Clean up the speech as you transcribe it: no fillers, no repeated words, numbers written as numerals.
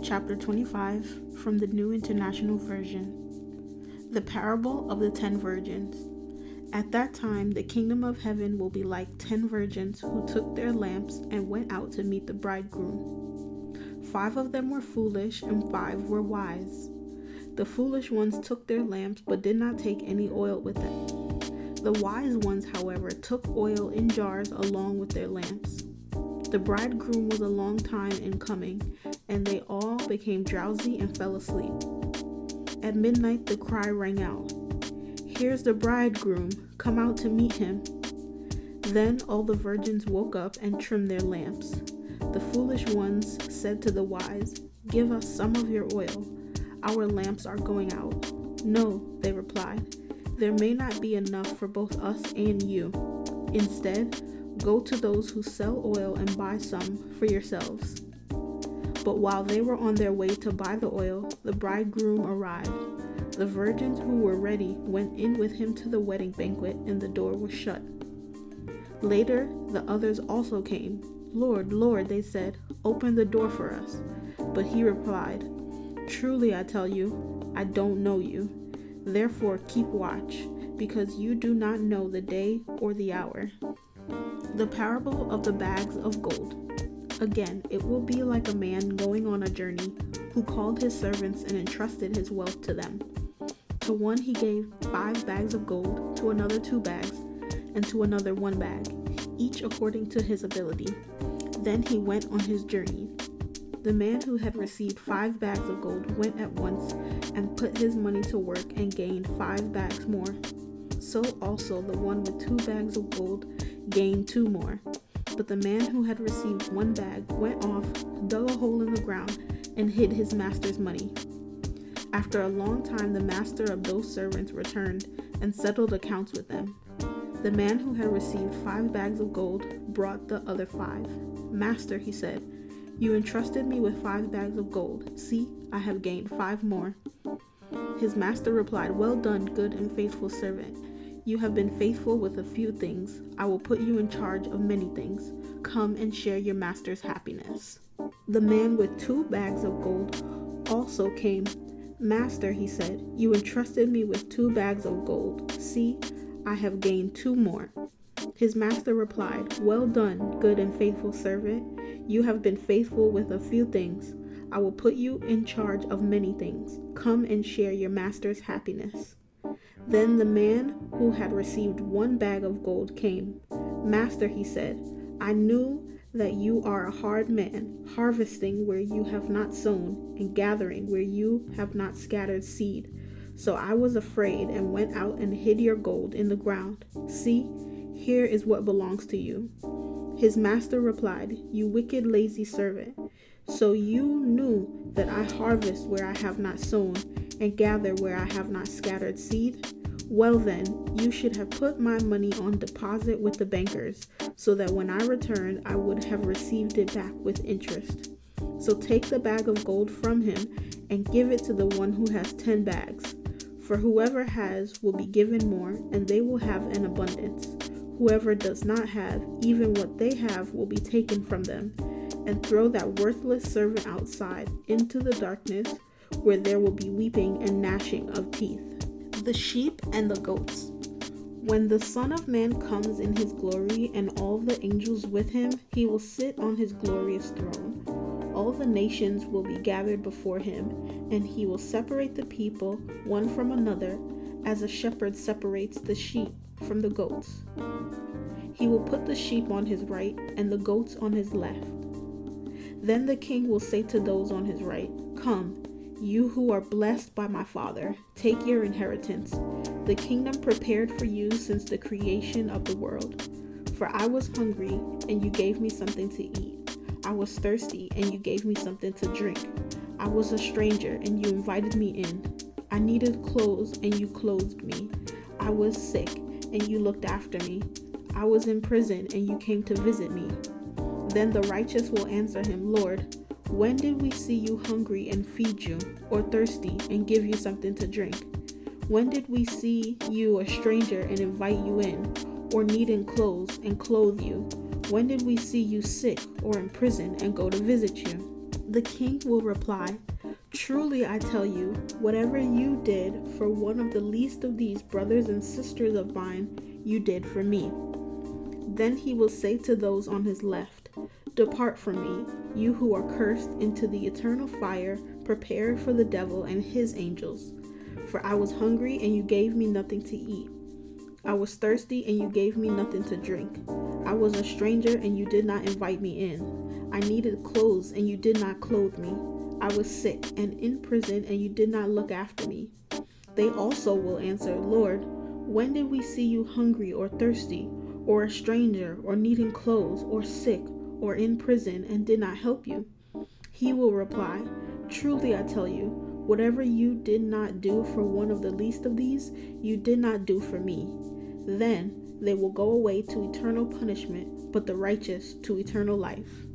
chapter 25 from the New International Version. The parable of the 10 virgins. At that time, the kingdom of heaven will be like 10 virgins who took their lamps and went out to meet the bridegroom. 5 of them were foolish and 5 were wise. The foolish ones took their lamps but did not take any oil with them. The wise ones, however, took oil in jars along with their lamps. The bridegroom was a long time in coming, and they all became drowsy and fell asleep. At midnight the cry rang out, "Here's the bridegroom, come out to meet him." Then all the virgins woke up and trimmed their lamps. The foolish ones said to the wise, "Give us some of your oil. Our lamps are going out." "No," they replied, "there may not be enough for both us and you. Instead, go to those who sell oil and buy some for yourselves." But while they were on their way to buy the oil, the bridegroom arrived. The virgins who were ready went in with him to the wedding banquet, and the door was shut. Later, the others also came. "Lord, Lord," they said, "open the door for us." But he replied, "Truly I tell you, I don't know you. Therefore keep watch, because you do not know the day or the hour." The parable of the bags of gold. Again, it will be like a man going on a journey who called his servants and entrusted his wealth to them. To one he gave 5 bags of gold, to another 2 bags, and to another 1 bag, each according to his ability. Then he went on his journey. The man who had received 5 bags of gold went at once and put his money to work and gained 5 bags more. So also the one with 2 bags of gold gained 2 more. But the man who had received 1 bag went off, dug a hole in the ground, and hid his master's money. After a long time, the master of those servants returned and settled accounts with them. The man who had received 5 bags of gold brought the other 5. "Master," he said, "you entrusted me with 5 bags of gold. See, I have gained 5 more." His master replied, "Well done, good and faithful servant. You have been faithful with a few things. I will put you in charge of many things. Come and share your master's happiness." The man with 2 bags of gold also came. "Master," he said, "you entrusted me with 2 bags of gold. See, I have gained 2 more." His master replied, "Well done, good and faithful servant. You have been faithful with a few things. I will put you in charge of many things. Come and share your master's happiness." Then the man who had received 1 bag of gold came. "Master," he said, "I knew that you are a hard man, harvesting where you have not sown, and gathering where you have not scattered seed. So I was afraid and went out and hid your gold in the ground. See, here is what belongs to you." His master replied, "You wicked, lazy servant. So you knew that I harvest where I have not sown, and gather where I have not scattered seed? Well then, you should have put my money on deposit with the bankers, so that when I returned I would have received it back with interest. So take the bag of gold from him and give it to the one who has 10 bags. For whoever has will be given more, and they will have an abundance. Whoever does not have, even what they have will be taken from them. And throw that worthless servant outside into the darkness, where there will be weeping and gnashing of teeth." The sheep and the goats. When the Son of Man comes in his glory and all the angels with him, he will sit on his glorious throne. All the nations will be gathered before him, and he will separate the people one from another, as a shepherd separates the sheep from the goats. He will put the sheep on his right and the goats on his left. Then the king will say to those on his right, "Come, you who are blessed by my Father, take your inheritance, the kingdom prepared for you since the creation of the world. For I was hungry, and you gave me something to eat. I was thirsty, and you gave me something to drink. I was a stranger, and you invited me in. I needed clothes, and you clothed me. I was sick, and you looked after me. I was in prison, and you came to visit me." Then the righteous will answer him, "Lord, when did we see you hungry and feed you, or thirsty and give you something to drink? When did we see you a stranger and invite you in, or needing clothes and clothe you? When did we see you sick or in prison and go to visit you?" The king will reply, "Truly I tell you, whatever you did for one of the least of these brothers and sisters of mine, you did for me." Then he will say to those on his left, "Depart from me, you who are cursed, into the eternal fire prepared for the devil and his angels. For I was hungry, and you gave me nothing to eat. I was thirsty, and you gave me nothing to drink. I was a stranger, and you did not invite me in. I needed clothes, and you did not clothe me. I was sick and in prison, and you did not look after me." They also will answer, "Lord, when did we see you hungry or thirsty, or a stranger, or needing clothes, or sick, or in prison, and did not help you?" He will reply, "Truly I tell you, whatever you did not do for one of the least of these, you did not do for me." Then they will go away to eternal punishment, but the righteous to eternal life.